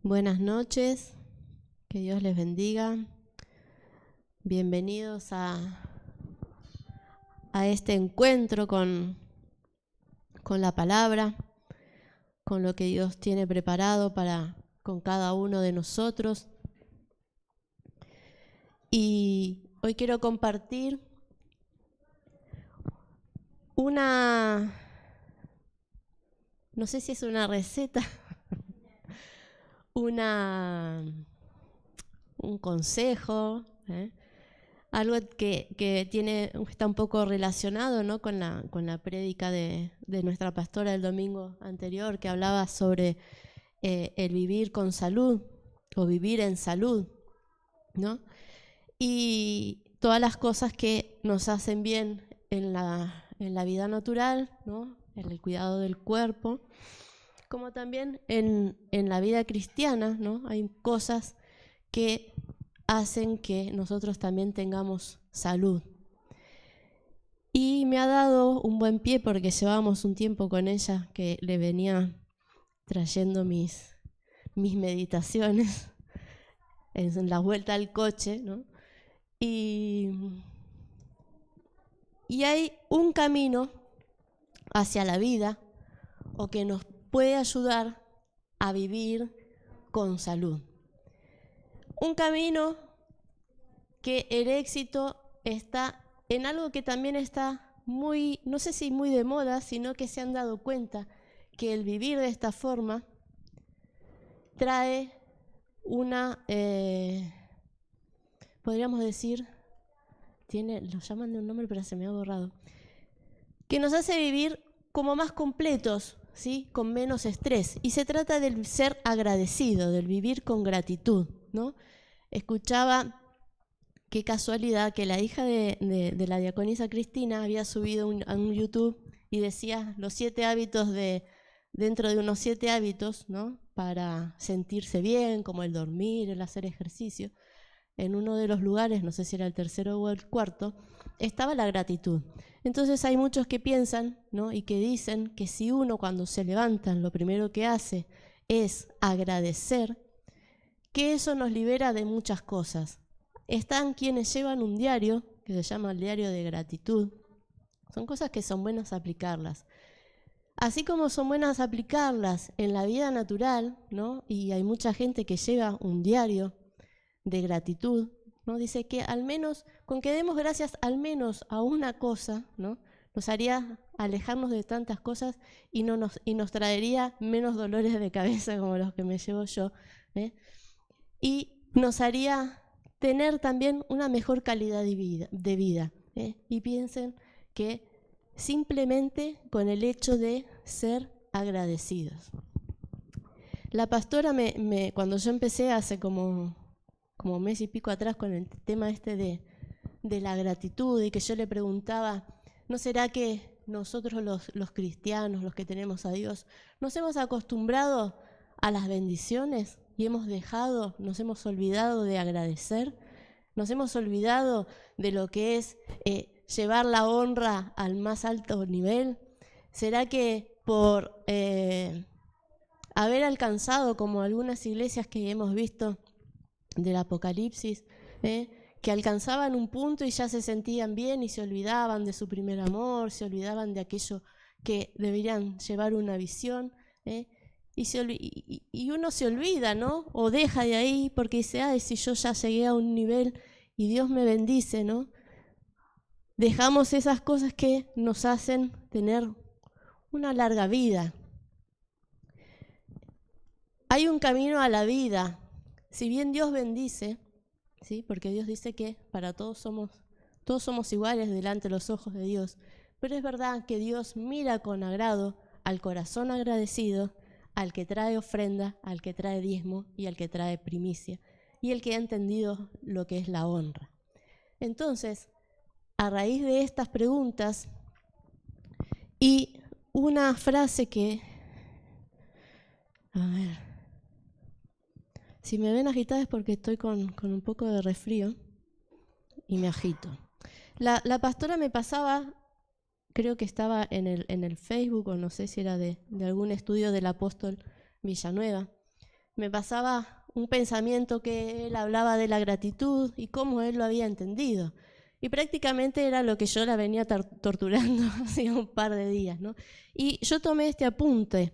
Buenas noches, que Dios les bendiga. Bienvenidos a este encuentro con la palabra, con lo que Dios tiene preparado con cada uno de nosotros. Y hoy quiero compartir no sé si es una receta, un consejo, algo que está un poco relacionado, ¿no?, con la prédica de nuestra pastora del domingo anterior, que hablaba sobre el vivir con salud o vivir en salud, ¿no? Y todas las cosas que nos hacen bien en la vida natural, ¿no?, en el cuidado del cuerpo, como también en la vida cristiana, ¿no? Hay cosas que hacen que nosotros también tengamos salud. Y me ha dado un buen pie porque llevábamos un tiempo con ella que le venía trayendo mis meditaciones en la vuelta al coche, ¿no? Y hay un camino hacia la vida o que nos puede ayudar a vivir con salud. Un camino que el éxito está en algo que también está muy, no sé si muy de moda, sino que se han dado cuenta que el vivir de esta forma trae podríamos decir, lo llaman de un nombre pero se me ha borrado, que nos hace vivir como más completos, ¿sí?, con menos estrés. Y se trata del ser agradecido, del vivir con gratitud, ¿no? Escuchaba, qué casualidad, que la hija de la diaconisa Cristina había subido a un YouTube y decía los 7 hábitos dentro de unos 7 hábitos, ¿no?, para sentirse bien, como el dormir, el hacer ejercicio. En uno de los lugares, no sé si era el tercero o el cuarto, estaba la gratitud. Entonces hay muchos que piensan, ¿no?, y que dicen que si uno cuando se levantan lo primero que hace es agradecer, que eso nos libera de muchas cosas. Están quienes llevan un diario, que se llama el diario de gratitud. Son cosas que son buenas aplicarlas. Así como son buenas aplicarlas en la vida natural, ¿no?, y hay mucha gente que lleva un diario de gratitud, ¿no? Dice que al menos, con que demos gracias al menos a una cosa, ¿no?, nos haría alejarnos de tantas cosas y nos traería menos dolores de cabeza como los que me llevo yo, y nos haría tener también una mejor calidad de vida. Y piensen que simplemente con el hecho de ser agradecidos. La pastora cuando yo empecé hace como mes y pico atrás con el tema de la gratitud, y que yo le preguntaba, ¿no será que nosotros los cristianos, los que tenemos a Dios, nos hemos acostumbrado a las bendiciones y nos hemos olvidado de agradecer? Nos hemos olvidado de lo que es llevar la honra al más alto nivel. ¿Será que por haber alcanzado, como algunas iglesias que hemos visto del Apocalipsis, que alcanzaban un punto y ya se sentían bien y se olvidaban de su primer amor, se olvidaban de aquello que deberían llevar una visión, y uno se olvida, ¿no?, o deja de ahí porque dice, ay, si yo ya llegué a un nivel y Dios me bendice, ¿no? Dejamos esas cosas que nos hacen tener una larga vida. Hay un camino a la vida. Si bien Dios bendice, ¿sí?, porque Dios dice que para todos somos iguales delante de los ojos de Dios, pero es verdad que Dios mira con agrado al corazón agradecido, al que trae ofrenda, al que trae diezmo y al que trae primicia, y el que ha entendido lo que es la honra. Entonces, a raíz de estas preguntas y una frase que, a ver, si me ven agitada es porque estoy con un poco de resfrío y me agito. La pastora me pasaba, creo que estaba en el Facebook, o no sé si era de algún estudio del apóstol Villanueva, me pasaba un pensamiento que él hablaba de la gratitud y cómo él lo había entendido. Y prácticamente era lo que yo la venía torturando hace un par de días, ¿no? Y yo tomé este apunte,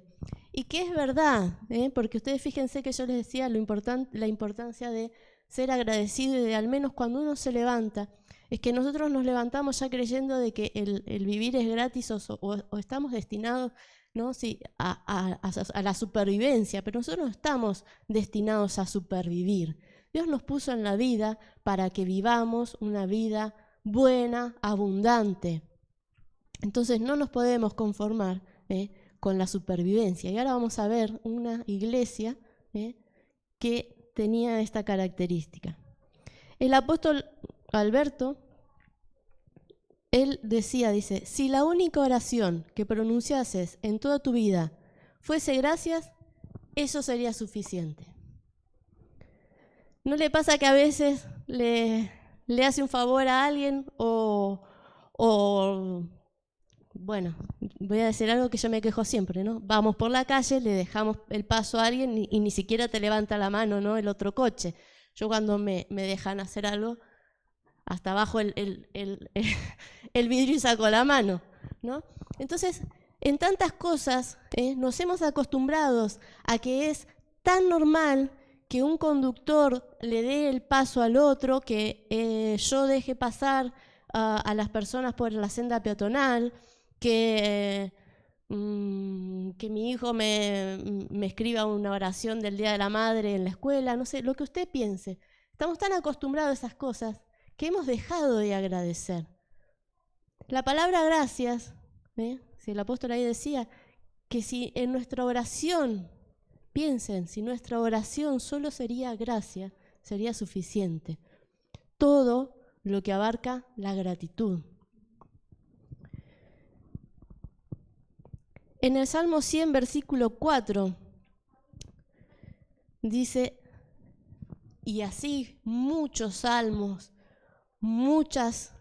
y que es verdad, porque ustedes fíjense que yo les decía la importancia de ser agradecido y de al menos cuando uno se levanta, es que nosotros nos levantamos ya creyendo de que el vivir es gratis o estamos destinados, ¿no? Sí, a la supervivencia, pero nosotros no estamos destinados a supervivir. Dios nos puso en la vida para que vivamos una vida buena, abundante. Entonces no nos podemos conformar con la supervivencia. Y ahora vamos a ver una iglesia que tenía esta característica. El apóstol Alberto, él dice, si la única oración que pronunciases en toda tu vida fuese gracias, eso sería suficiente. ¿No le pasa que a veces le hace un favor a alguien o bueno, voy a decir algo que yo me quejo siempre, ¿no? Vamos por la calle, le dejamos el paso a alguien y ni siquiera te levanta la mano, ¿no? El otro coche. Yo cuando me dejan hacer algo, hasta abajo el vidrio y saco la mano, ¿no? Entonces, en tantas cosas nos hemos acostumbrado a que es tan normal que un conductor le dé el paso al otro, que yo deje pasar a las personas por la senda peatonal, que mi hijo me escriba una oración del Día de la Madre en la escuela, no sé, lo que usted piense. Estamos tan acostumbrados a esas cosas que hemos dejado de agradecer. La palabra gracias, si el apóstol ahí decía, que si en nuestra oración, piensen, si nuestra oración solo sería gracia, sería suficiente. Todo lo que abarca la gratitud. En el Salmo 100, versículo 4, dice, y así muchos salmos, muchos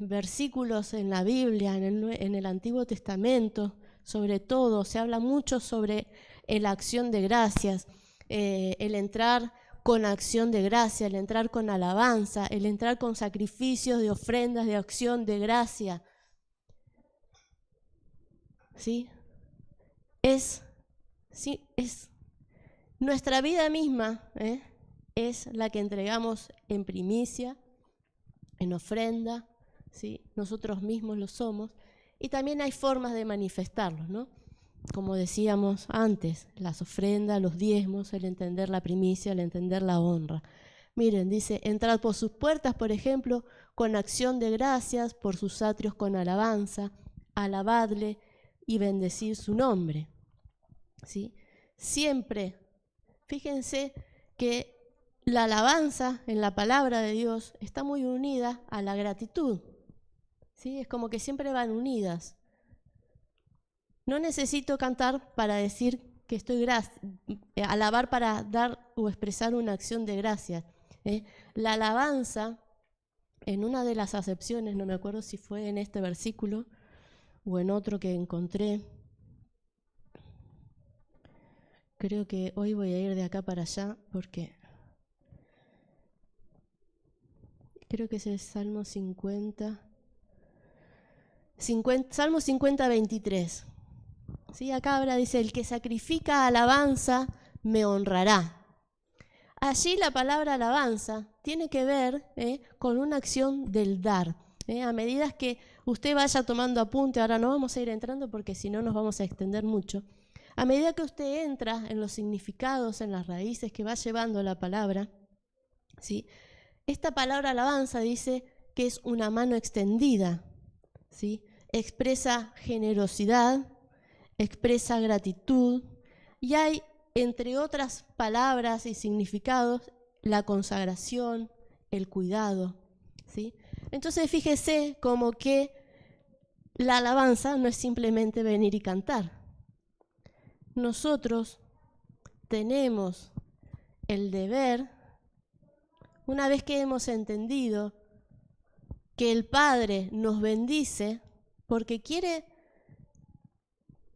versículos en la Biblia, en el Antiguo Testamento, sobre todo, se habla mucho sobre la acción de gracias, el entrar con acción de gracia, el entrar con alabanza, el entrar con sacrificios de ofrendas de acción de gracia. ¿Sí? Es nuestra vida misma, es la que entregamos en primicia, en ofrenda, ¿sí? Nosotros mismos lo somos, y también hay formas de manifestarlo, ¿no? Como decíamos antes, las ofrendas, los diezmos, el entender la primicia, el entender la honra. Miren, dice, entrad por sus puertas, por ejemplo, con acción de gracias, por sus atrios con alabanza, alabadle y bendecir su nombre. ¿Sí? Siempre, fíjense que la alabanza en la palabra de Dios está muy unida a la gratitud. ¿Sí? Es como que siempre van unidas. No necesito cantar para decir que estoy alabar para dar o expresar una acción de gracia. La alabanza, en una de las acepciones, no me acuerdo si fue en este versículo o en otro que encontré, creo que hoy voy a ir de acá para allá porque creo que es el Salmo 50, Salmo 50, 23. ¿Sí? Acá ahora dice, el que sacrifica alabanza me honrará. Allí la palabra alabanza tiene que ver con una acción del dar. A medida que usted vaya tomando apunte, ahora no vamos a ir entrando porque si no nos vamos a extender mucho. A medida que usted entra en los significados, en las raíces que va llevando la palabra, ¿sí? Esta palabra alabanza dice que es una mano extendida, ¿sí? Expresa generosidad, expresa gratitud y hay, entre otras palabras y significados, la consagración, el cuidado, ¿sí? Entonces fíjese como que la alabanza no es simplemente venir y cantar. Nosotros tenemos el deber, una vez que hemos entendido que el Padre nos bendice porque quiere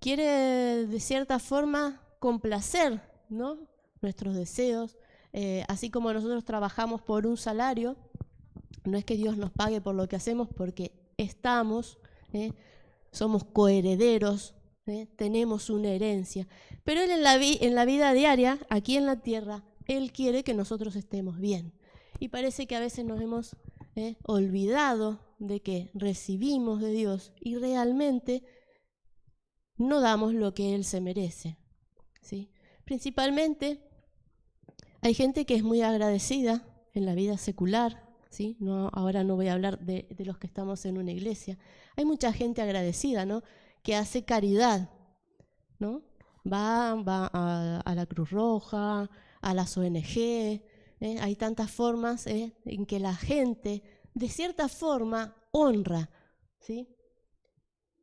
de cierta forma complacer ¿no? Nuestros deseos. Así como nosotros trabajamos por un salario, no es que Dios nos pague por lo que hacemos, porque somos coherederos, tenemos una herencia. Pero Él en la vida diaria, aquí en la tierra, Él quiere que nosotros estemos bien. Y parece que a veces nos hemos olvidado de que recibimos de Dios y realmente no damos lo que Él se merece, ¿sí? Principalmente hay gente que es muy agradecida en la vida secular, ¿sí? Ahora no voy a hablar de los que estamos en una iglesia. Hay mucha gente agradecida, ¿no? Que hace caridad, ¿no? Va a la Cruz Roja, a las ONG. Hay tantas formas en que la gente, de cierta forma, honra, ¿sí?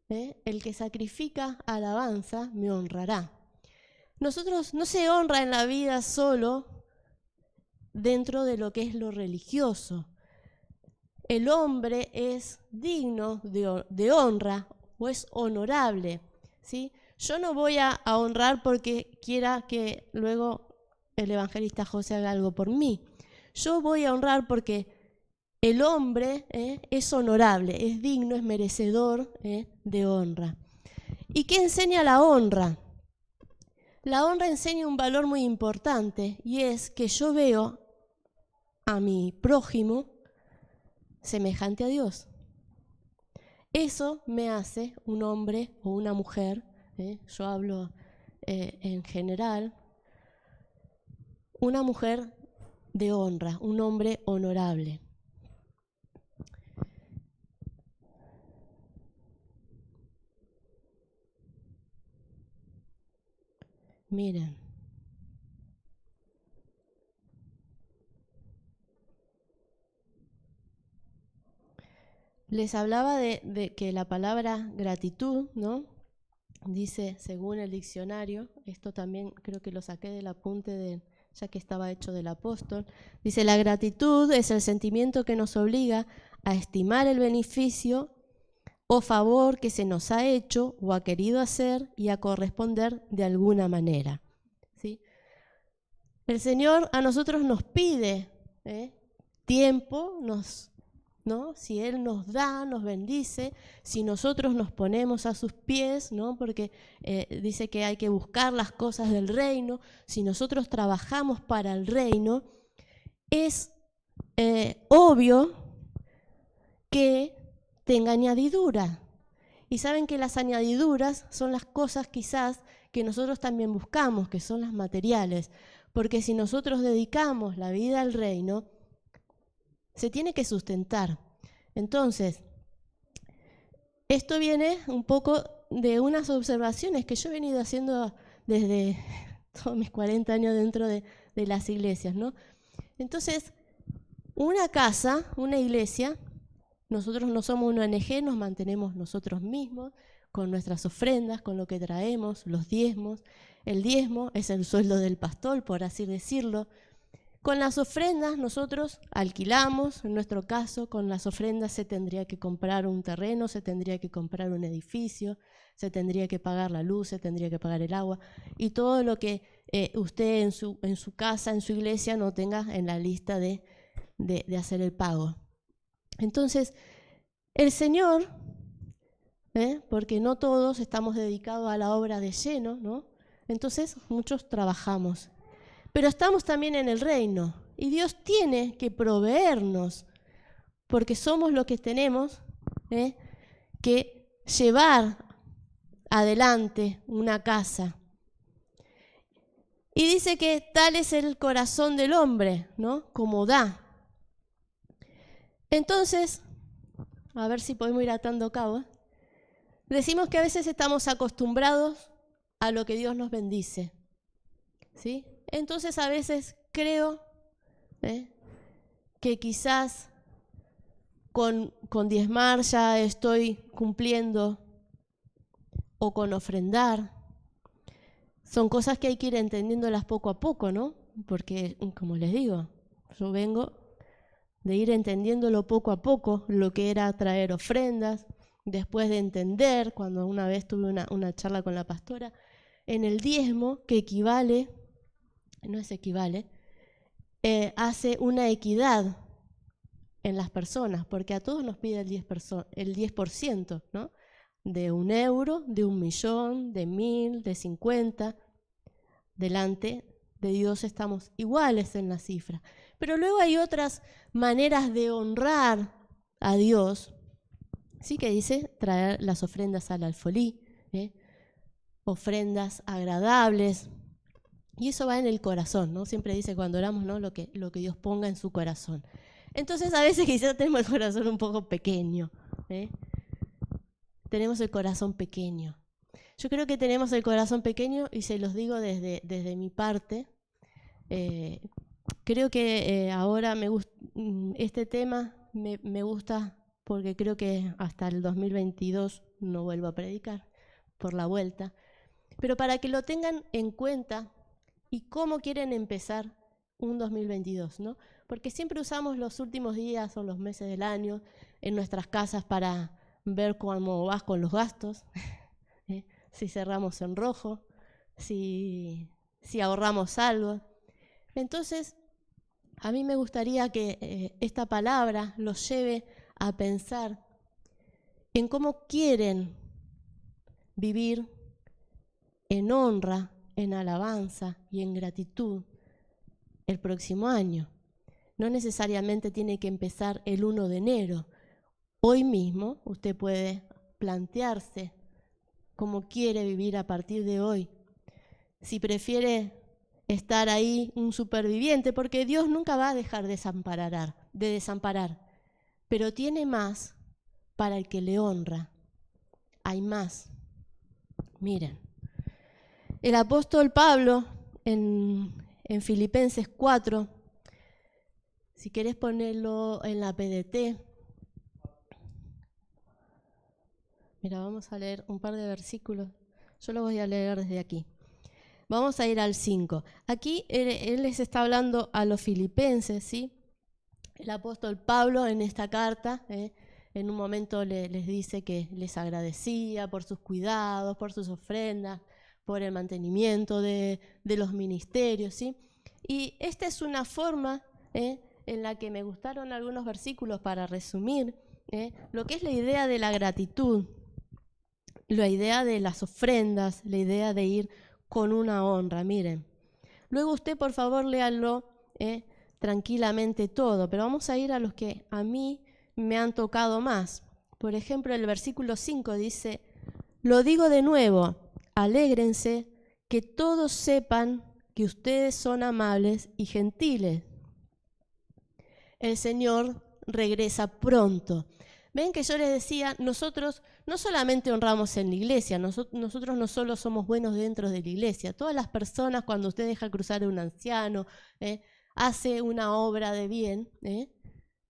El que sacrifica alabanza me honrará. Nosotros no se honra en la vida solo dentro de lo que es lo religioso. El hombre es digno de honra o es honorable, ¿sí? Yo no voy a honrar porque quiera que luego el evangelista José haga algo por mí. Yo voy a honrar porque el hombre es honorable, es digno, es merecedor de honra. ¿Y qué enseña la honra? La honra enseña un valor muy importante y es que yo veo a mi prójimo semejante a Dios. Eso me hace un hombre o una mujer, yo hablo en general, una mujer de honra, un hombre honorable. Miren, les hablaba de que la palabra gratitud, ¿no? Dice, según el diccionario, esto también creo que lo saqué del apunte ya que estaba hecho del apóstol, dice, la gratitud es el sentimiento que nos obliga a estimar el beneficio o favor que se nos ha hecho o ha querido hacer y a corresponder de alguna manera, ¿sí? El Señor a nosotros nos pide tiempo, ¿no? Si Él nos da, nos bendice, si nosotros nos ponemos a sus pies, ¿no? Porque dice que hay que buscar las cosas del reino, si nosotros trabajamos para el reino, es obvio que tenga añadidura. Y saben que las añadiduras son las cosas quizás que nosotros también buscamos, que son las materiales, porque si nosotros dedicamos la vida al reino, se tiene que sustentar. Entonces, esto viene un poco de unas observaciones que yo he venido haciendo desde todos mis 40 años dentro de las iglesias, ¿no? Entonces, una casa, una iglesia, nosotros no somos una ONG, nos mantenemos nosotros mismos con nuestras ofrendas, con lo que traemos, los diezmos. El diezmo es el sueldo del pastor, por así decirlo. Con las ofrendas nosotros alquilamos, en nuestro caso, con las ofrendas se tendría que comprar un terreno, se tendría que comprar un edificio, se tendría que pagar la luz, se tendría que pagar el agua y todo lo que usted en su casa, en su iglesia, no tenga en la lista de hacer el pago. Entonces, el Señor, porque no todos estamos dedicados a la obra de lleno, ¿no? Entonces muchos trabajamos. Pero estamos también en el reino y Dios tiene que proveernos porque somos los que tenemos que llevar adelante una casa. Y dice que tal es el corazón del hombre, ¿no? Como da. Entonces, a ver si podemos ir atando cabos. Decimos que a veces estamos acostumbrados a lo que Dios nos bendice, ¿sí? Entonces a veces creo que quizás con diezmar ya estoy cumpliendo o con ofrendar. Son cosas que hay que ir entendiéndolas poco a poco, ¿no? Porque, como les digo, yo vengo de ir entendiéndolo poco a poco, lo que era traer ofrendas, después de entender, cuando una vez tuve una charla con la pastora, en el diezmo, que equivale no es equivale, hace una equidad en las personas, porque a todos nos pide el 10%, ¿no? De 1 euro, de 1 millón, de 1000, de 50. Delante de Dios estamos iguales en la cifra. Pero luego hay otras maneras de honrar a Dios, ¿sí? Que dice traer las ofrendas al alfolí, ofrendas agradables. Y eso va en el corazón, ¿no? Siempre dice cuando oramos, ¿no? Lo que Dios ponga en su corazón. Entonces a veces quizás tenemos el corazón un poco pequeño. Tenemos el corazón pequeño. Yo creo que tenemos el corazón pequeño y se los digo desde mi parte. Creo que ahora este tema me gusta porque creo que hasta el 2022 no vuelvo a predicar por la vuelta. Pero para que lo tengan en cuenta y cómo quieren empezar un 2022, ¿no? Porque siempre usamos los últimos días o los meses del año en nuestras casas para ver cómo vas con los gastos, si cerramos en rojo, si ahorramos algo. Entonces, a mí me gustaría que esta palabra los lleve a pensar en cómo quieren vivir en honra, en alabanza y en gratitud el próximo año. No necesariamente tiene que empezar el 1 de enero. Hoy mismo usted puede plantearse cómo quiere vivir a partir de hoy. Si prefiere estar ahí un superviviente, porque Dios nunca va a dejar de desamparar, pero tiene más para el que le honra. Hay más. Miren, el apóstol Pablo en Filipenses 4, si querés ponerlo en la PDT, mira, vamos a leer un par de versículos. Yo lo voy a leer desde aquí. Vamos a ir al 5. Aquí él les está hablando a los filipenses, ¿sí? El apóstol Pablo en esta carta, en un momento les dice que les agradecía por sus cuidados, por sus ofrendas, por el mantenimiento de los ministerios, ¿sí? Y esta es una forma en la que me gustaron algunos versículos para resumir lo que es la idea de la gratitud, la idea de las ofrendas, la idea de ir con una honra. Miren, luego usted por favor léanlo tranquilamente todo, pero vamos a ir a los que a mí me han tocado más. Por ejemplo, el versículo 5 dice: lo digo de nuevo, alégrense, que todos sepan que ustedes son amables y gentiles. El Señor regresa pronto. Ven que yo les decía, nosotros no solamente honramos en la iglesia, nosotros no solo somos buenos dentro de la iglesia. Todas las personas, cuando usted deja cruzar a un anciano, hace una obra de bien,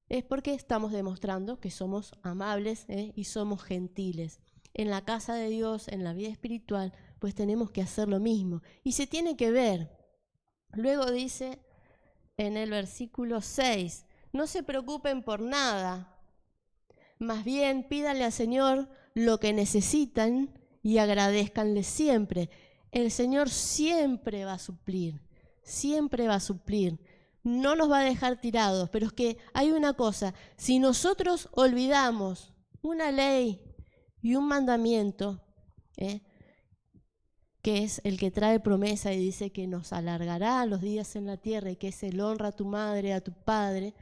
es porque estamos demostrando que somos amables y somos gentiles. En la casa de Dios, en la vida espiritual, pues tenemos que hacer lo mismo. Y se tiene que ver. Luego dice en el versículo 6, no se preocupen por nada. Más bien, pídanle al Señor lo que necesitan y agradézcanle siempre. El Señor siempre va a suplir, siempre va a suplir. No nos va a dejar tirados, pero es que hay una cosa, si nosotros olvidamos una ley y un mandamiento, que es el que trae promesa y dice que nos alargará los días en la tierra y que es el honra a tu madre, a tu padre,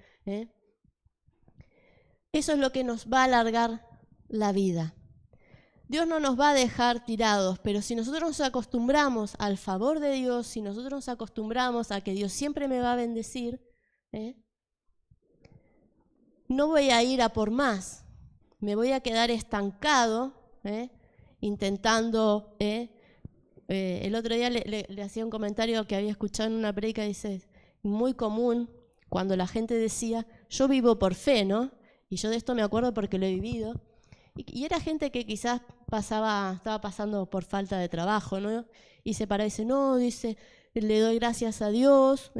eso es lo que nos va a alargar la vida. Dios no nos va a dejar tirados, pero si nosotros nos acostumbramos al favor de Dios, si nosotros nos acostumbramos a que Dios siempre me va a bendecir, no voy a ir a por más, me voy a quedar estancado, intentando. El otro día le hacía un comentario que había escuchado en una prédica, dice, muy común cuando la gente decía, yo vivo por fe, ¿no? Y yo de esto me acuerdo porque lo he vivido. Y era gente que quizás estaba pasando por falta de trabajo, ¿no? Y se para y dice, no, dice, le doy gracias a Dios,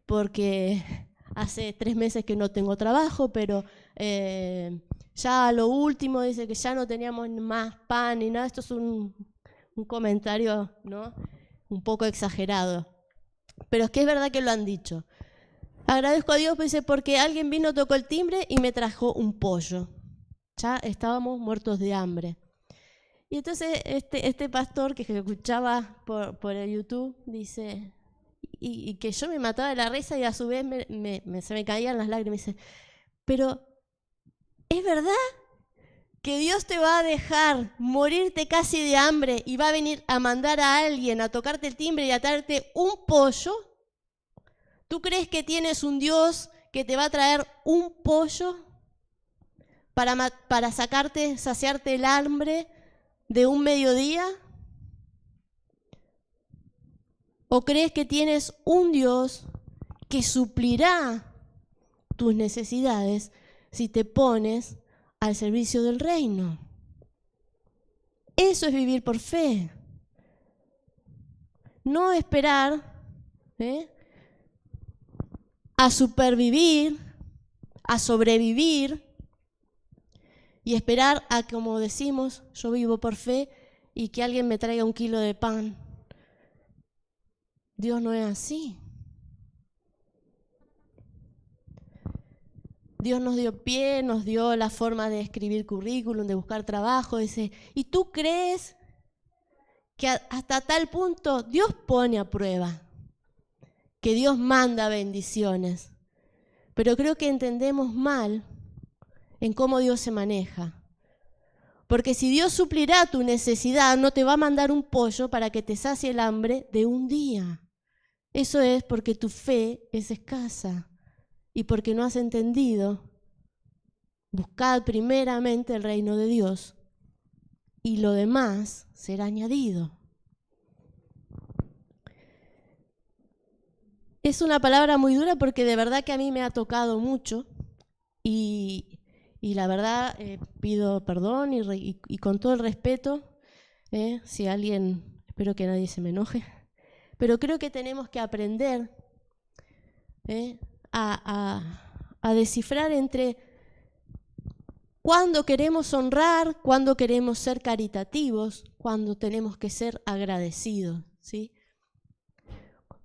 porque hace 3 meses que no tengo trabajo, pero ya a lo último dice que ya no teníamos más pan ni nada. Esto es un comentario, ¿no? Un poco exagerado. pero es que es verdad que lo han dicho. Agradezco a Dios, pues, dice, porque alguien vino, tocó el timbre y me trajo un pollo. Ya estábamos muertos de hambre. Y entonces este pastor que escuchaba por el YouTube dice, y que yo me mataba de la risa y a su vez se me caían las lágrimas. Dice, pero ¿es verdad que Dios te va a dejar morirte casi de hambre y va a venir a mandar a alguien a tocarte el timbre y a traerte un pollo? ¿Tú crees que tienes un Dios que te va a traer un pollo para saciarte el hambre de un mediodía? ¿O crees que tienes un Dios que suplirá tus necesidades si te pones al servicio del reino? Eso es vivir por fe. No esperar a supervivir, a sobrevivir y esperar a, como decimos, yo vivo por fe y que alguien me traiga 1 kilo de pan. Dios no es así. Dios nos dio pie, nos dio la forma de escribir currículum, de buscar trabajo. Dice, ¿y tú crees que hasta tal punto Dios pone a prueba? Que Dios manda bendiciones. Pero creo que entendemos mal en cómo Dios se maneja. Porque si Dios suplirá tu necesidad, no te va a mandar un pollo para que te sacie el hambre de un día. Eso es porque tu fe es escasa y porque no has entendido. Buscad primeramente el reino de Dios y lo demás será añadido. Es una palabra muy dura porque de verdad que a mí me ha tocado mucho y la verdad pido perdón y con todo el respeto, si alguien, espero que nadie se me enoje, pero creo que tenemos que aprender a descifrar entre cuándo queremos honrar, cuándo queremos ser caritativos, cuándo tenemos que ser agradecidos, ¿sí?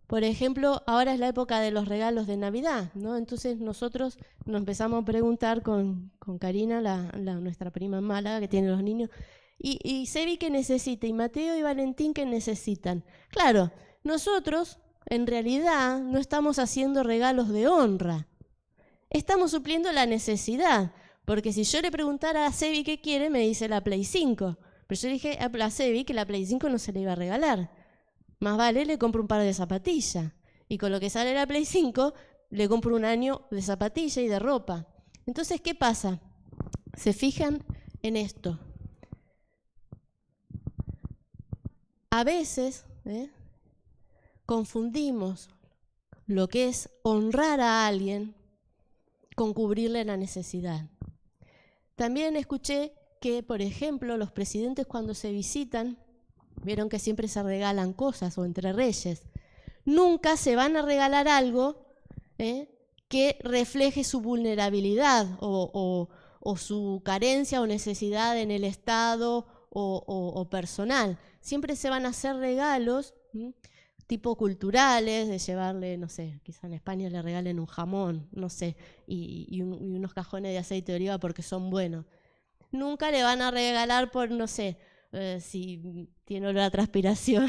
Por ejemplo, ahora es la época de los regalos de Navidad, ¿no? Entonces nosotros nos empezamos a preguntar con Karina, nuestra prima en Málaga, que tiene los niños, y Sebi ¿qué necesita? Y Mateo y Valentín ¿qué necesitan? Claro, nosotros en realidad no estamos haciendo regalos de honra, estamos supliendo la necesidad, porque si yo le preguntara a Sebi qué quiere, me dice la Play 5, pero yo dije a Sebi que la Play 5 no se le iba a regalar. Más vale le compro un par de zapatillas y con lo que sale la Play 5 le compro un año de zapatilla y de ropa. Entonces, ¿qué pasa? Se fijan en esto. A veces confundimos lo que es honrar a alguien con cubrirle la necesidad. También escuché que, por ejemplo, los presidentes cuando se visitan, vieron que siempre se regalan cosas o entre reyes. Nunca se van a regalar algo que refleje su vulnerabilidad o su carencia o necesidad en el Estado o personal. Siempre se van a hacer regalos tipo culturales, de llevarle, no sé, quizá en España le regalen un jamón, no sé, y unos cajones de aceite de oliva porque son buenos. Nunca le van a regalar por, no sé, si tiene olor a transpiración,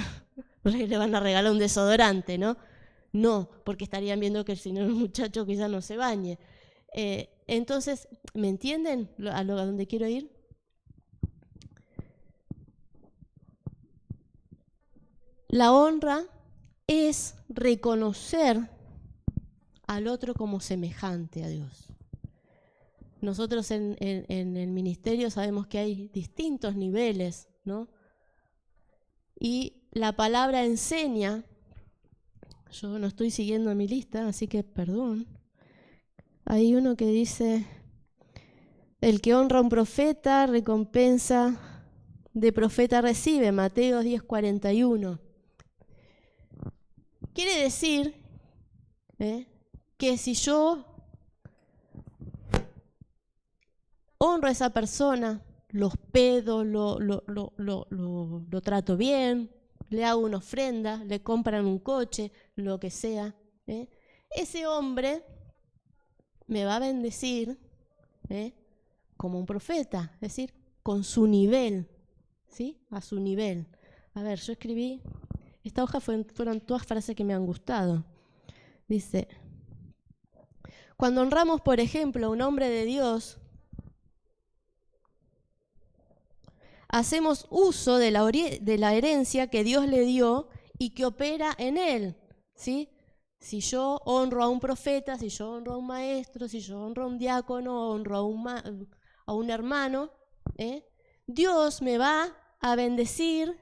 le van a regalar un desodorante, ¿no? No, porque estarían viendo que el señor muchacho quizás no se bañe. Entonces, ¿me entienden a dónde quiero ir? La honra es reconocer al otro como semejante a Dios. Nosotros en el ministerio sabemos que hay distintos niveles, ¿no? Y la palabra enseña, yo no estoy siguiendo mi lista, así que perdón. Hay uno que dice, el que honra a un profeta, recompensa de profeta recibe, Mateo 10:41. Quiere decir que si yo honro a esa persona, lo hospedo, lo trato bien, le hago una ofrenda, le compran un coche, lo que sea, ese hombre me va a bendecir como un profeta, es decir, con su nivel, ¿sí? A su nivel. A ver, yo escribí, esta hoja fueron todas frases que me han gustado. Dice, cuando honramos, por ejemplo, a un hombre de Dios, hacemos uso de la herencia que Dios le dio y que opera en él, ¿sí? Si yo honro a un profeta, si yo honro a un maestro, si yo honro a un diácono, honro a un hermano, Dios me va a bendecir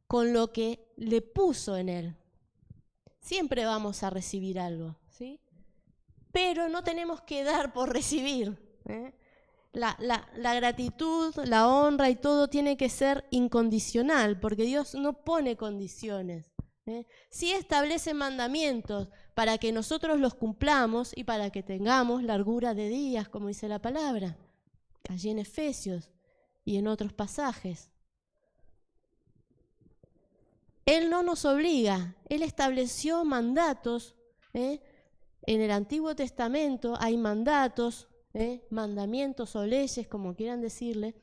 con lo que le puso en él. Siempre vamos a recibir algo, ¿sí? Pero no tenemos que dar por recibir. La gratitud, la honra y todo tiene que ser incondicional, porque Dios no pone condiciones. Sí establece mandamientos para que nosotros los cumplamos y para que tengamos largura de días, como dice la palabra, allí en Efesios y en otros pasajes. Él no nos obliga, Él estableció mandatos. En el Antiguo Testamento hay mandatos, mandamientos o leyes, como quieran decirle,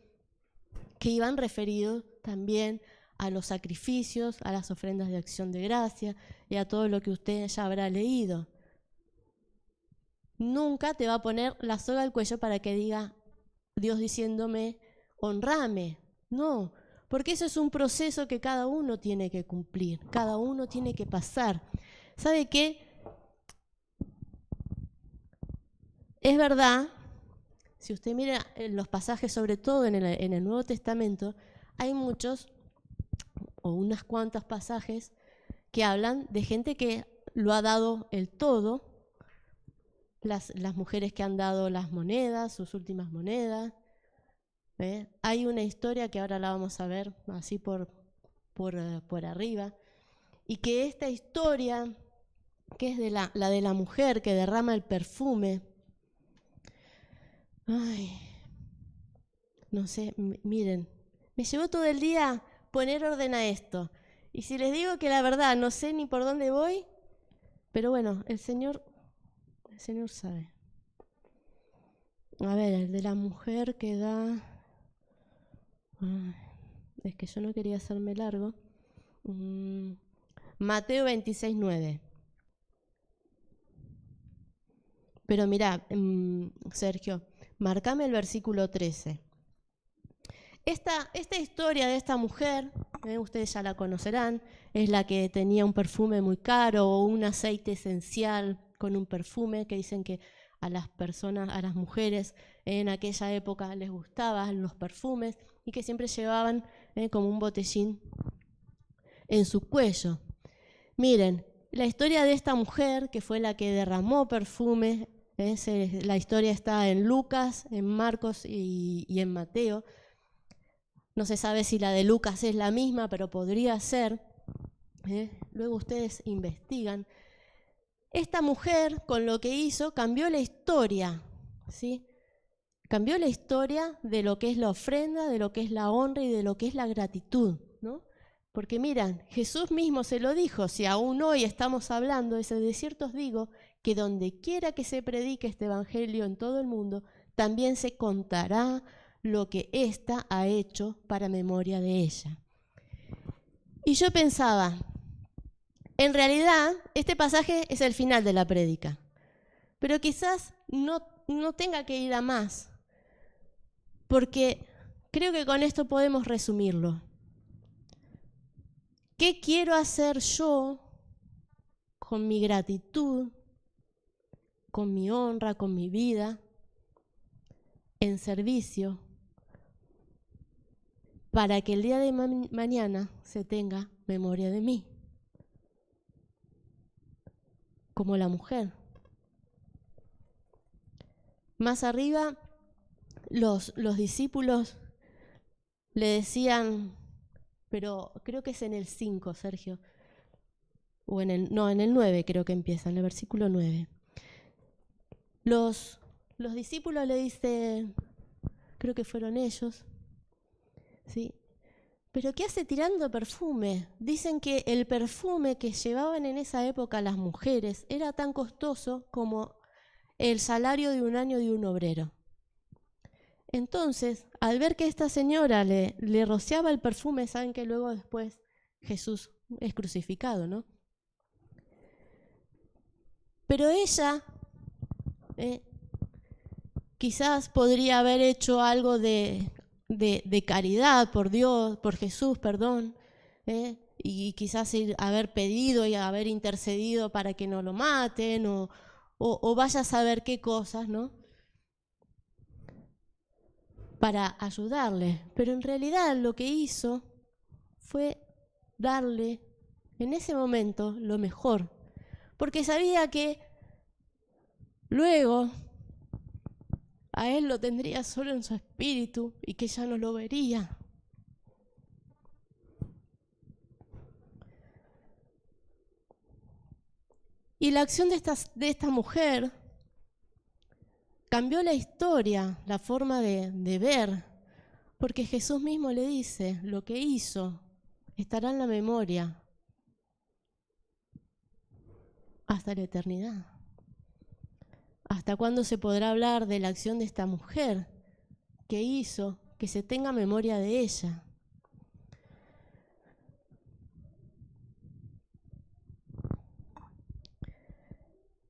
que iban referidos también a los sacrificios, a las ofrendas de acción de gracia y a todo lo que usted ya habrá leído. Nunca te va a poner la soga al cuello para que diga Dios diciéndome, honrame. No, porque eso es un proceso que cada uno tiene que cumplir, cada uno tiene que pasar. ¿Sabe qué? Es verdad, si usted mira los pasajes, sobre todo en el Nuevo Testamento, hay muchos o unas cuantas pasajes que hablan de gente que lo ha dado el todo, las mujeres que han dado las monedas, sus últimas monedas. Hay una historia que ahora la vamos a ver así por arriba, y que esta historia, que es de la de la mujer que derrama el perfume, no sé, miren, me llevó todo el día poner orden a esto. Y si les digo que la verdad no sé ni por dónde voy, pero bueno, el Señor sabe. A ver, el de la mujer que da... es que yo no quería hacerme largo. Mateo 26:9. Pero mirá, Sergio, marcame el versículo 13. Esta historia de esta mujer, ustedes ya la conocerán, es la que tenía un perfume muy caro o un aceite esencial con un perfume, que dicen que a las personas, a las mujeres en aquella época les gustaban los perfumes y que siempre llevaban como un botellín en su cuello. Miren, la historia de esta mujer, que fue la que derramó perfume, la historia está en Lucas, en Marcos y en Mateo. No se sabe si la de Lucas es la misma, pero podría ser. Luego ustedes investigan. Esta mujer, con lo que hizo, cambió la historia, ¿sí? Cambió la historia de lo que es la ofrenda, de lo que es la honra y de lo que es la gratitud, ¿no? Porque miran, Jesús mismo se lo dijo, si aún hoy estamos hablando, dice, de cierto os digo que donde quiera que se predique este evangelio en todo el mundo, también se contará lo que ésta ha hecho para memoria de ella. Y yo pensaba, en realidad este pasaje es el final de la prédica, pero quizás no tenga que ir a más, porque creo que con esto podemos resumirlo. ¿Qué quiero hacer yo con mi gratitud, con mi honra, con mi vida, en servicio, para que el día de mañana se tenga memoria de mí? Como la mujer. Más arriba, los discípulos le decían, pero creo que es en el 5, Sergio, o en el 9 creo que empieza, en el versículo 9. Los discípulos le dicen, creo que fueron ellos, ¿sí? ¿pero qué hace tirando perfume? Dicen que el perfume que llevaban en esa época las mujeres era tan costoso como el salario de un año de un obrero. Entonces, al ver que esta señora le rociaba el perfume, saben que luego después Jesús es crucificado, ¿no? Pero ella quizás podría haber hecho algo de caridad por Dios, por Jesús, perdón, y quizás haber pedido y haber intercedido para que no lo maten, o vaya a saber qué cosas, ¿no? Para ayudarle. Pero en realidad lo que hizo fue darle en ese momento lo mejor, porque sabía que luego a él lo tendría solo en su espíritu y que ya no lo vería. Y la acción de esta mujer cambió la historia, la forma de ver, porque Jesús mismo le dice, lo que hizo estará en la memoria hasta la eternidad. ¿Hasta cuándo se podrá hablar de la acción de esta mujer que hizo que se tenga memoria de ella?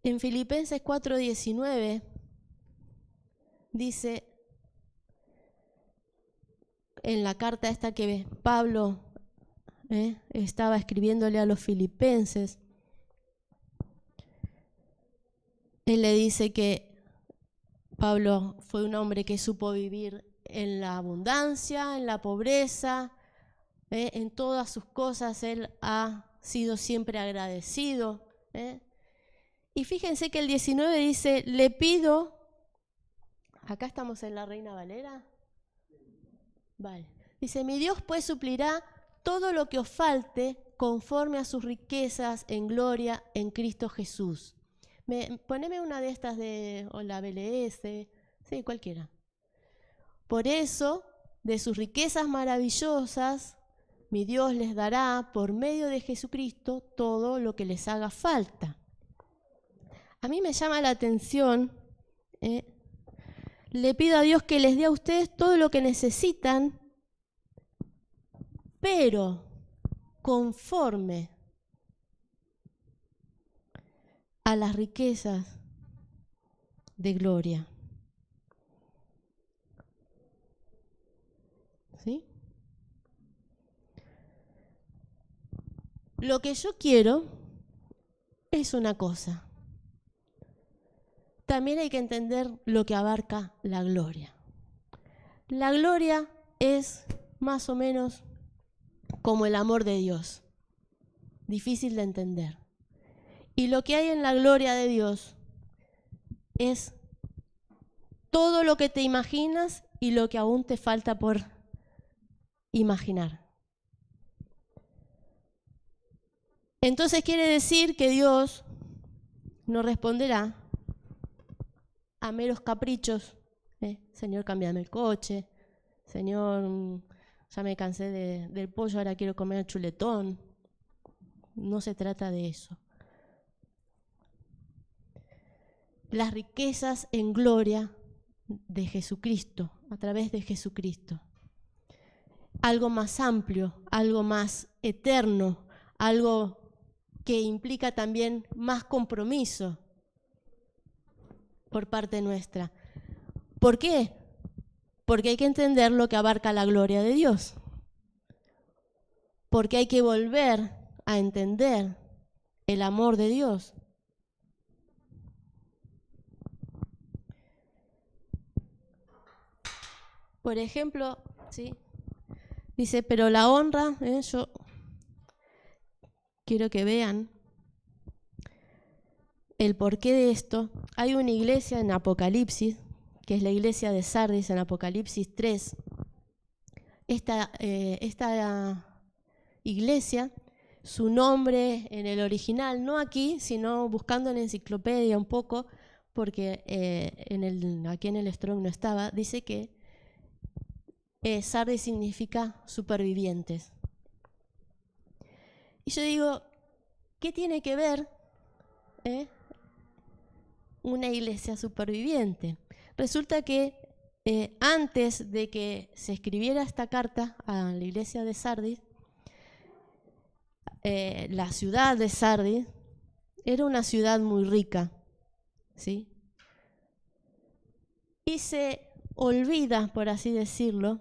En Filipenses 4:19 dice, en la carta esta que Pablo estaba escribiéndole a los filipenses, él le dice que Pablo fue un hombre que supo vivir en la abundancia, en la pobreza, en todas sus cosas él ha sido siempre agradecido. Y fíjense que el 19 dice, le pido, acá estamos en la Reina Valera, vale, dice, mi Dios pues suplirá todo lo que os falte conforme a sus riquezas en gloria en Cristo Jesús. Poneme una de estas o la BLS, sí, cualquiera. Por eso, de sus riquezas maravillosas, mi Dios les dará por medio de Jesucristo todo lo que les haga falta. A mí me llama la atención, le pido a Dios que les dé a ustedes todo lo que necesitan, pero conforme a las riquezas de gloria. ¿Sí? Lo que yo quiero es una cosa. También hay que entender lo que abarca la gloria. La gloria es más o menos como el amor de Dios, difícil de entender. Y lo que hay en la gloria de Dios es todo lo que te imaginas y lo que aún te falta por imaginar. Entonces quiere decir que Dios no responderá a meros caprichos. Señor, cámbiame el coche. Señor, ya me cansé del pollo, ahora quiero comer chuletón. No se trata de eso. Las riquezas en gloria de Jesucristo, a través de Jesucristo. Algo más amplio, algo más eterno, algo que implica también más compromiso por parte nuestra. ¿Por qué? Porque hay que entender lo que abarca la gloria de Dios. Porque hay que volver a entender el amor de Dios. Por ejemplo, ¿sí? Dice, pero la honra, yo quiero que vean el porqué de esto. Hay una iglesia en Apocalipsis, que es la iglesia de Sardis en Apocalipsis 3. Esta iglesia, su nombre en el original, no aquí, sino buscando en enciclopedia un poco, porque aquí en el Strong no estaba, dice que Sardis significa supervivientes. Y yo digo, ¿qué tiene que ver una iglesia superviviente? Resulta que antes de que se escribiera esta carta a la iglesia de Sardis, la ciudad de Sardis era una ciudad muy rica, ¿sí? Y se olvida, por así decirlo,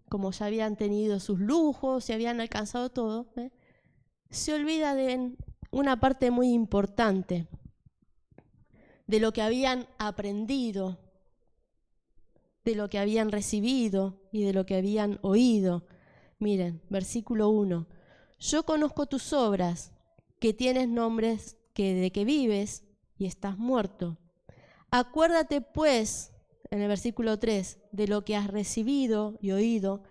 como ya habían tenido sus lujos y habían alcanzado todo, se olvida de una parte muy importante de lo que habían aprendido, de lo que habían recibido y de lo que habían oído. Miren, versículo 1. Yo conozco tus obras, que tienes nombres de que vives y estás muerto. Acuérdate, pues, en el versículo 3, de lo que has recibido y oído,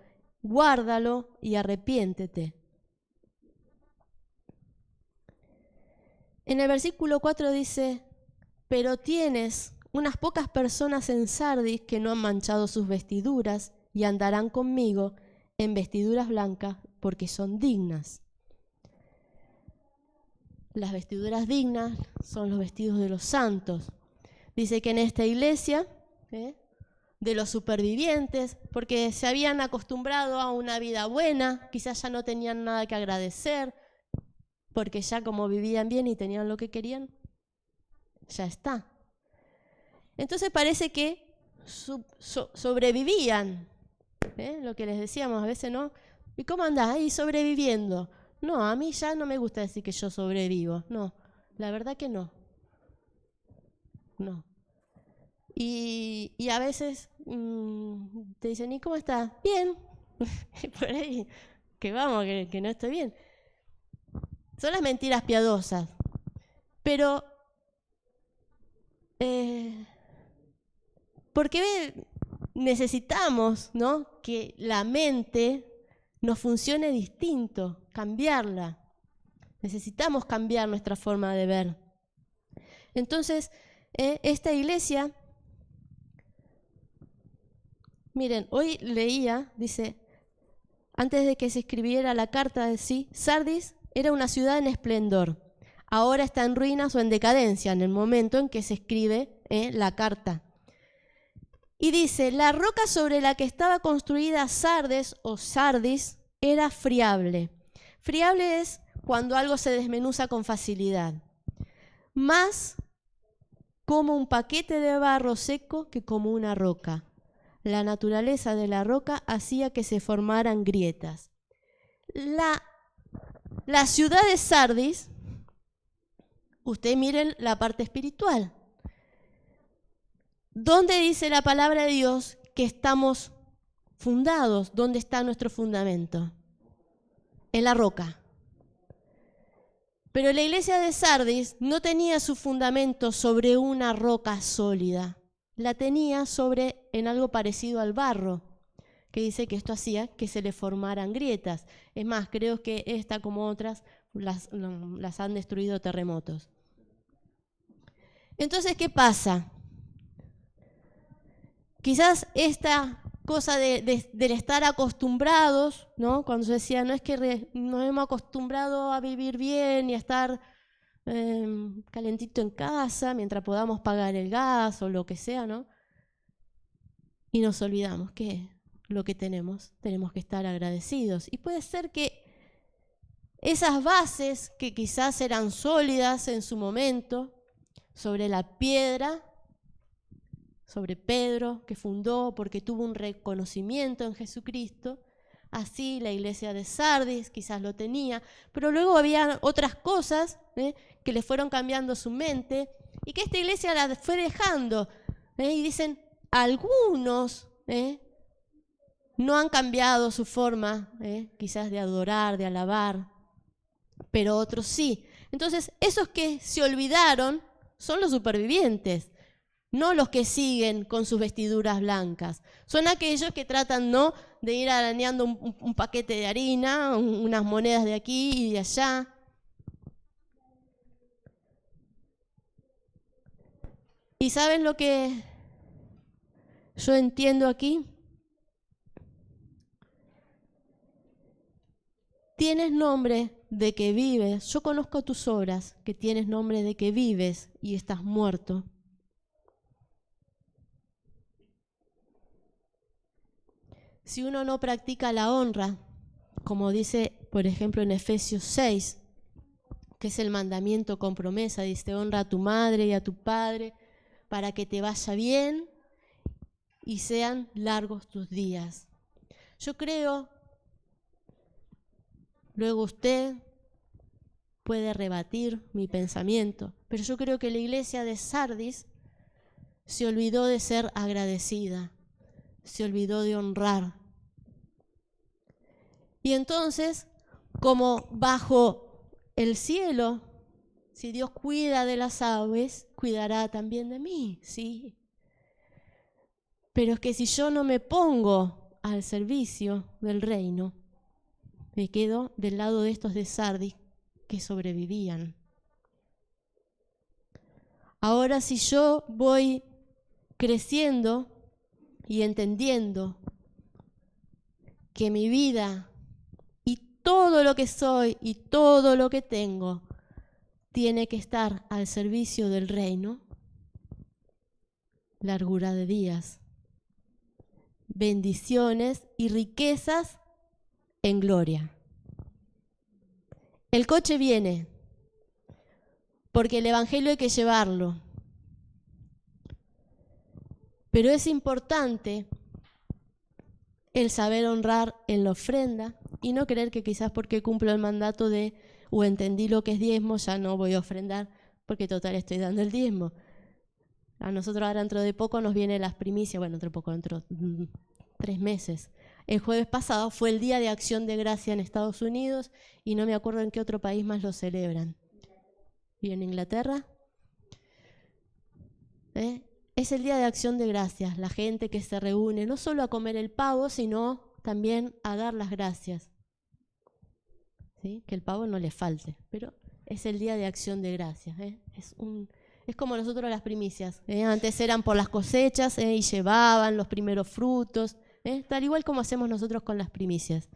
guárdalo y arrepiéntete. En el versículo 4 dice, pero tienes unas pocas personas en Sardis que no han manchado sus vestiduras y andarán conmigo en vestiduras blancas porque son dignas. Las vestiduras dignas son los vestidos de los santos. Dice que en esta iglesia, de los supervivientes, porque se habían acostumbrado a una vida buena, quizás ya no tenían nada que agradecer, porque ya como vivían bien y tenían lo que querían, ya está. Entonces parece que sobrevivían, lo que les decíamos a veces, ¿no? ¿Y cómo andás ahí sobreviviendo? No, a mí ya no me gusta decir que yo sobrevivo, no, la verdad que no. No. Y a veces te dicen, ¿y cómo estás? Bien. Por ahí, que vamos, que no estoy bien. Son las mentiras piadosas. Pero, porque necesitamos, ¿no?, que la mente nos funcione distinto, cambiarla. Necesitamos cambiar nuestra forma de ver. Entonces, esta iglesia, miren, hoy leía, dice, antes de que se escribiera la carta de sí, Sardis era una ciudad en esplendor. Ahora está en ruinas o en decadencia en el momento en que se escribe la carta. Y dice, la roca sobre la que estaba construida Sardes o Sardis era friable. Friable es cuando algo se desmenuza con facilidad. Más como un paquete de barro seco que como una roca. La naturaleza de la roca hacía que se formaran grietas. La ciudad de Sardis, ustedes miren la parte espiritual. ¿Dónde dice la palabra de Dios que estamos fundados? ¿Dónde está nuestro fundamento? En la roca. Pero la iglesia de Sardis no tenía su fundamento sobre una roca sólida. La tenía en algo parecido al barro, que dice que esto hacía que se le formaran grietas. Es más, creo que esta como otras las han destruido terremotos. Entonces, ¿qué pasa? Quizás esta cosa del estar acostumbrados, ¿no? Cuando se decía, no es que nos hemos acostumbrado a vivir bien y a estar calentito en casa mientras podamos pagar el gas o lo que sea, ¿no? Y nos olvidamos que lo que tenemos que estar agradecidos. Y puede ser que esas bases que quizás eran sólidas en su momento, sobre la piedra, sobre Pedro, que fundó porque tuvo un reconocimiento en Jesucristo, así la iglesia de Sardis quizás lo tenía, pero luego había otras cosas que le fueron cambiando su mente y que esta iglesia la fue dejando. Y dicen, algunos no han cambiado su forma quizás de adorar, de alabar, pero otros sí. Entonces, esos que se olvidaron son los supervivientes, no los que siguen con sus vestiduras blancas. Son aquellos que tratan, ¿no?, de ir arañando un paquete de harina, unas monedas de aquí y de allá. ¿Y saben lo que yo entiendo aquí? tienes nombre de que vives. Yo conozco tus obras, que tienes nombre de que vives y estás muerto. Si uno no practica la honra, como dice, por ejemplo, en Efesios 6, que es el mandamiento con promesa, dice, honra a tu madre y a tu padre para que te vaya bien y sean largos tus días. Yo creo, luego usted puede rebatir mi pensamiento, pero yo creo que la iglesia de Sardis se olvidó de ser agradecida, se olvidó de honrar. Y entonces, como bajo el cielo, si Dios cuida de las aves, cuidará también de mí, ¿sí? Pero es que si yo no me pongo al servicio del reino, me quedo del lado de estos de Sardis que sobrevivían. Ahora si yo voy creciendo y entendiendo que mi vida y todo lo que soy y todo lo que tengo tiene que estar al servicio del reino, largura de días, bendiciones y riquezas en gloria. El coche viene, porque el evangelio hay que llevarlo. Pero es importante el saber honrar en la ofrenda y no creer que quizás porque cumplo el mandato de o entendí lo que es diezmo, ya no voy a ofrendar, porque total estoy dando el diezmo. A nosotros ahora dentro de poco nos vienen las primicias, bueno, dentro 3 meses. El jueves pasado fue el Día de Acción de Gracia en Estados Unidos y no me acuerdo en qué otro país más lo celebran. ¿Y en Inglaterra? Es el Día de Acción de Gracias, la gente que se reúne no solo a comer el pavo, sino también a dar las gracias. ¿Sí? Que el pavo no le falte, pero es el Día de Acción de Gracias. Es como nosotros las primicias. Antes eran por las cosechas y llevaban los primeros frutos, tal igual como hacemos nosotros con las primicias.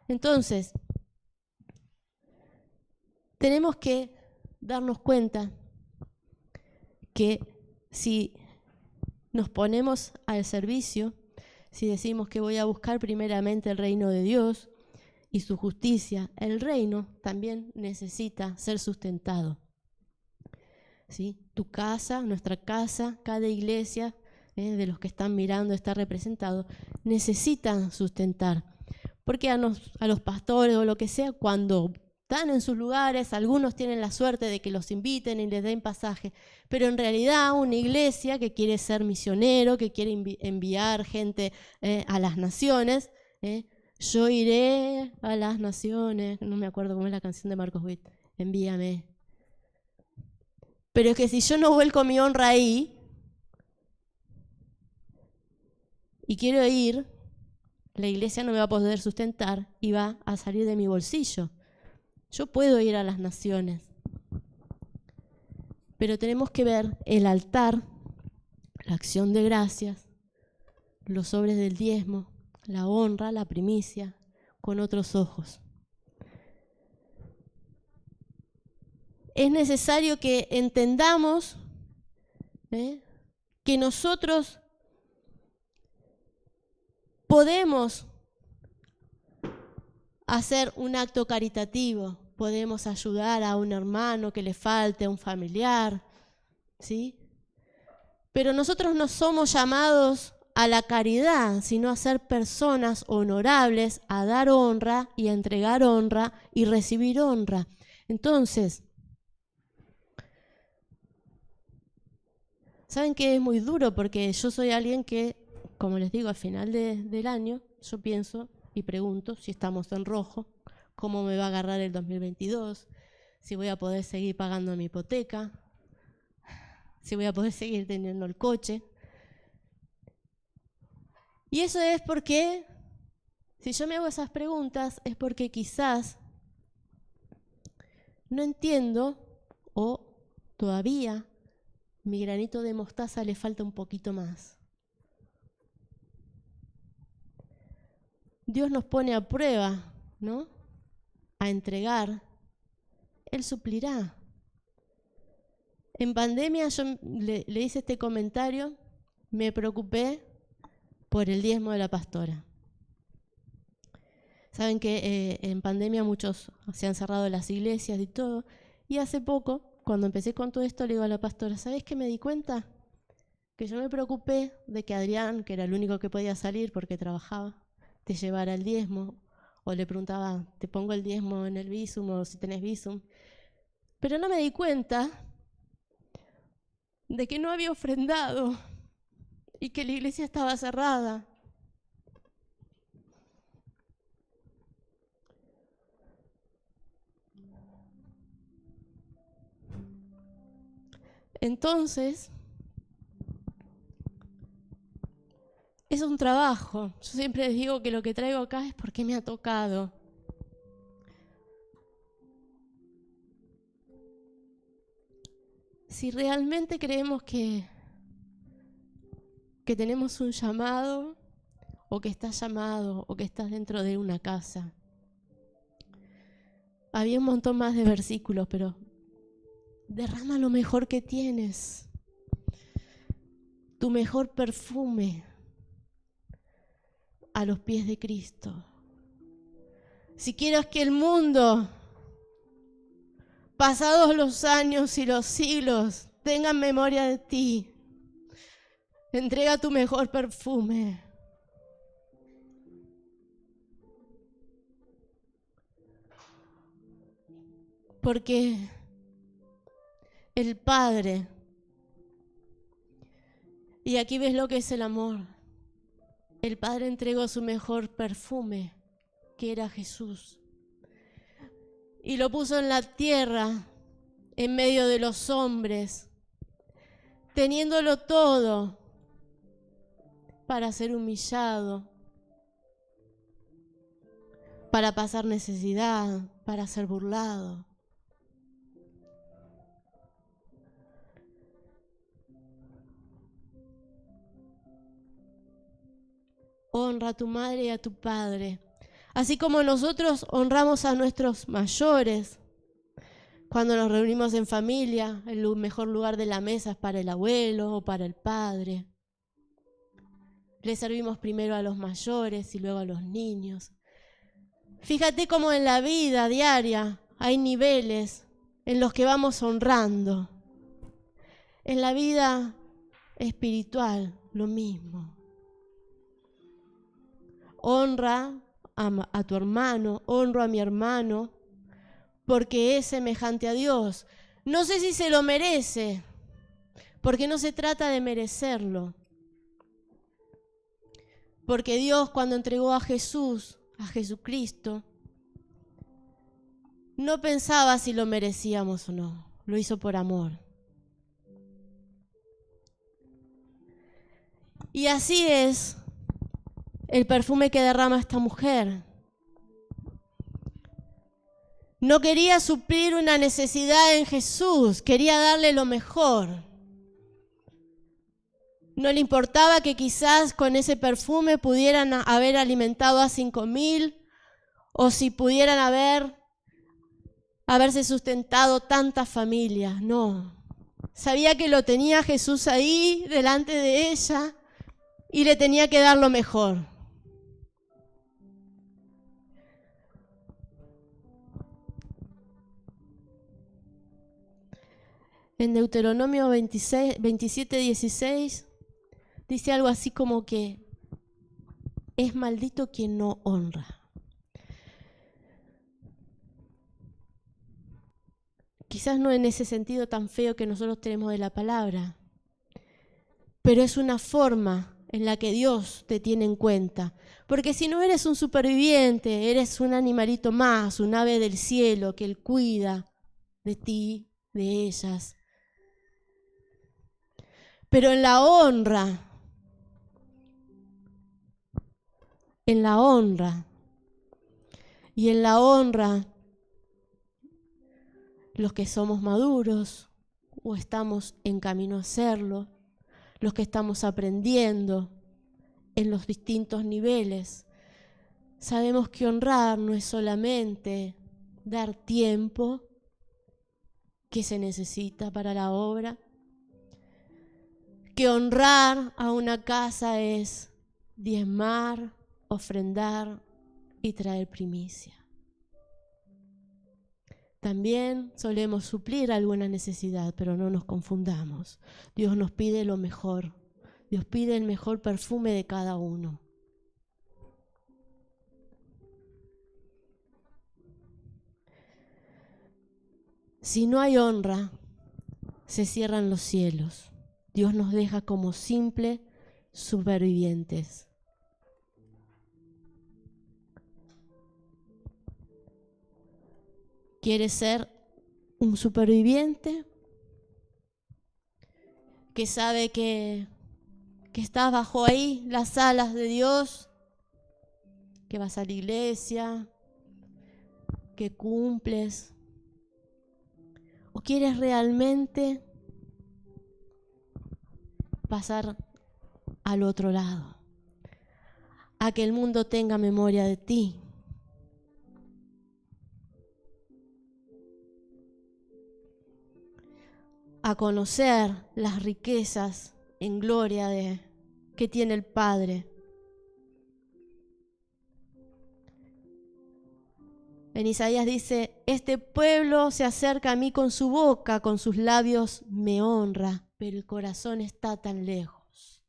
Entonces, tenemos que darnos cuenta que si nos ponemos al servicio, si decimos que voy a buscar primeramente el reino de Dios y su justicia, el reino también necesita ser sustentado. ¿Sí? Tu casa, nuestra casa, cada iglesia de los que están mirando está representado, necesitan sustentar. Porque a los pastores o lo que sea, cuando están en sus lugares, algunos tienen la suerte de que los inviten y les den pasaje, pero en realidad una iglesia que quiere ser misionero, que quiere enviar gente a las naciones, yo iré a las naciones, no me acuerdo cómo es la canción de Marcos Witt, envíame. Pero es que si yo no vuelco mi honra ahí y quiero ir, la iglesia no me va a poder sustentar y va a salir de mi bolsillo. Yo puedo ir a las naciones, pero tenemos que ver el altar, la acción de gracias, los sobres del diezmo, la honra, la primicia, con otros ojos. Es necesario que entendamos que nosotros podemos hacer un acto caritativo, podemos ayudar a un hermano que le falte, a un familiar, ¿sí? Pero nosotros no somos llamados a la caridad, sino a ser personas honorables, a dar honra y a entregar honra y recibir honra. Entonces, ¿saben qué es muy duro? Porque yo soy alguien que, como les digo, al final del año, yo pienso y pregunto si estamos en rojo, cómo me va a agarrar el 2022, si voy a poder seguir pagando mi hipoteca, si voy a poder seguir teniendo el coche. Y eso es porque, si yo me hago esas preguntas, es porque quizás no entiendo o todavía mi granito de mostaza le falta un poquito más. Dios nos pone a prueba, ¿no? a entregar, Él suplirá. En pandemia yo le hice este comentario, me preocupé por el diezmo de la pastora. Saben que en pandemia muchos se han cerrado las iglesias y todo, y hace poco, cuando empecé con todo esto, le digo a la pastora, ¿sabés qué me di cuenta? Que yo me preocupé de que Adrián, que era el único que podía salir porque trabajaba, te llevara el diezmo, o le preguntaba, ¿te pongo el diezmo en el Bizum o si tenés Bizum? Pero no me di cuenta de que no había ofrendado y que la iglesia estaba cerrada. Entonces, es un trabajo. Yo siempre les digo que lo que traigo acá es porque me ha tocado. Si realmente creemos que tenemos un llamado, o que estás llamado, o que estás dentro de una casa. Había un montón más de versículos, pero derrama lo mejor que tienes, tu mejor perfume a los pies de Cristo. Si quieres que el mundo, pasados los años y los siglos, tengan memoria de ti, entrega tu mejor perfume. Porque el Padre, y aquí ves lo que es el amor, el Padre entregó su mejor perfume, que era Jesús, y lo puso en la tierra, en medio de los hombres, teniéndolo todo para ser humillado, para pasar necesidad, para ser burlado. Honra a tu madre y a tu padre, así como nosotros honramos a nuestros mayores. Cuando nos reunimos en familia, el mejor lugar de la mesa es para el abuelo o para el padre. Le servimos primero a los mayores y luego a los niños. Fíjate cómo en la vida diaria hay niveles en los que vamos honrando. En la vida espiritual, lo mismo. Honra a tu hermano, honro a mi hermano, porque es semejante a Dios. No sé si se lo merece, porque no se trata de merecerlo. Porque Dios, cuando entregó a Jesús, a Jesucristo, no pensaba si lo merecíamos o no, lo hizo por amor. Y así es el perfume que derrama esta mujer. No quería suplir una necesidad en Jesús, quería darle lo mejor. No le importaba que quizás con ese perfume pudieran haber alimentado a 5.000 o si pudieran haberse sustentado tantas familias. No, sabía que lo tenía Jesús ahí delante de ella y le tenía que dar lo mejor. En Deuteronomio 27:16 dice algo así como que es maldito quien no honra. Quizás no en ese sentido tan feo que nosotros tenemos de la palabra, pero es una forma en la que Dios te tiene en cuenta. Porque si no eres un superviviente, eres un animalito más, un ave del cielo que Él cuida de ti, de ellas. Pero en la honra, y en la honra, los que somos maduros o estamos en camino a hacerlo, los que estamos aprendiendo en los distintos niveles, sabemos que honrar no es solamente dar tiempo que se necesita para la obra, que honrar a una casa es diezmar, ofrendar y traer primicia. También solemos suplir alguna necesidad, pero no nos confundamos. Dios nos pide lo mejor. Dios pide el mejor perfume de cada uno. Si no hay honra, se cierran los cielos. Dios nos deja como simples supervivientes. ¿Quieres ser un superviviente que sabe que estás bajo ahí las alas de Dios, que vas a la iglesia, que cumples? ¿O quieres realmente pasar al otro lado, a que el mundo tenga memoria de ti? A conocer las riquezas en gloria que tiene el Padre. En Isaías dice: este pueblo se acerca a mí con su boca, con sus labios me honra, pero el corazón está tan lejos.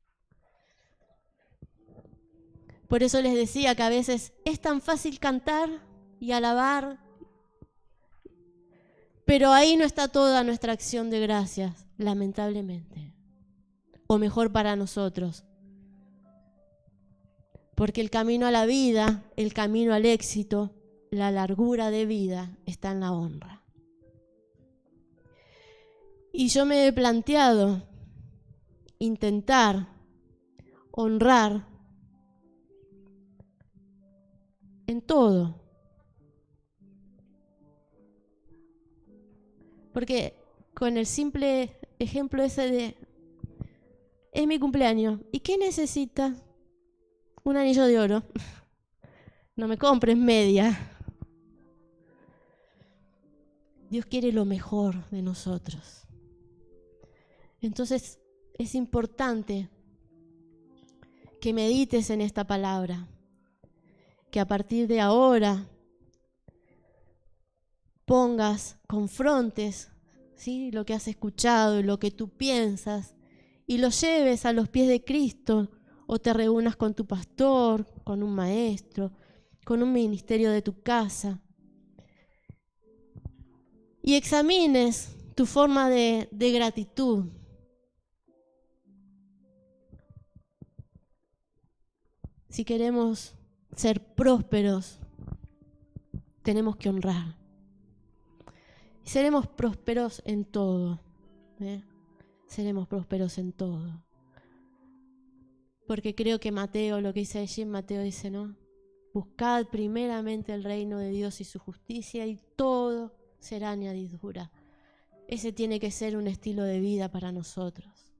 Por eso les decía que a veces es tan fácil cantar y alabar, pero ahí no está toda nuestra acción de gracias, lamentablemente. O mejor para nosotros. Porque el camino a la vida, el camino al éxito, la largura de vida está en la honra. Y yo me he planteado intentar honrar en todo. Porque con el simple ejemplo ese de, es mi cumpleaños, ¿y qué necesita? Un anillo de oro. No me compres media. Dios quiere lo mejor de nosotros. Entonces es importante que medites en esta palabra, que a partir de ahora confrontes, ¿sí?, lo que has escuchado, lo que tú piensas, y lo lleves a los pies de Cristo, o te reúnas con tu pastor, con un maestro, con un ministerio de tu casa, y examines tu forma de gratitud. Si queremos ser prósperos, tenemos que honrar. Y seremos prósperos en todo. Seremos prósperos en todo. Porque creo que Mateo, lo que dice allí en Mateo, dice, ¿no? Buscad primeramente el reino de Dios y su justicia, y todo será añadidura. Ese tiene que ser un estilo de vida para nosotros.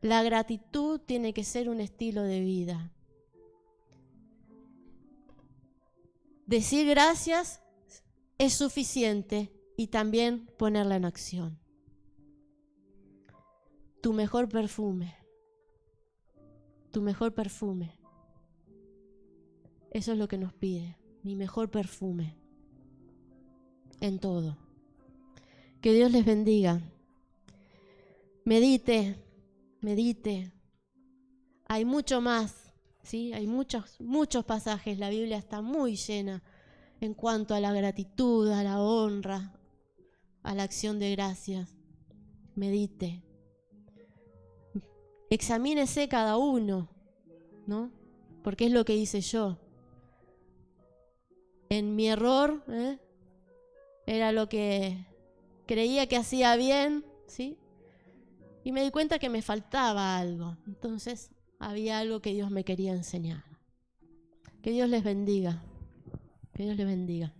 La gratitud tiene que ser un estilo de vida. Decir gracias es suficiente, y también ponerla en acción. Tu mejor perfume. Tu mejor perfume. Eso es lo que nos pide. Mi mejor perfume. En todo. Que Dios les bendiga. Medite. Hay mucho más, ¿sí? Hay muchos pasajes. La Biblia está muy llena en cuanto a la gratitud, a la honra, a la acción de gracias. Medite. Examínese cada uno, ¿no? Porque es lo que hice yo. En mi error, era lo que creía que hacía bien, ¿sí? Y me di cuenta que me faltaba algo. Entonces había algo que Dios me quería enseñar. Que Dios les bendiga. Que Dios les bendiga.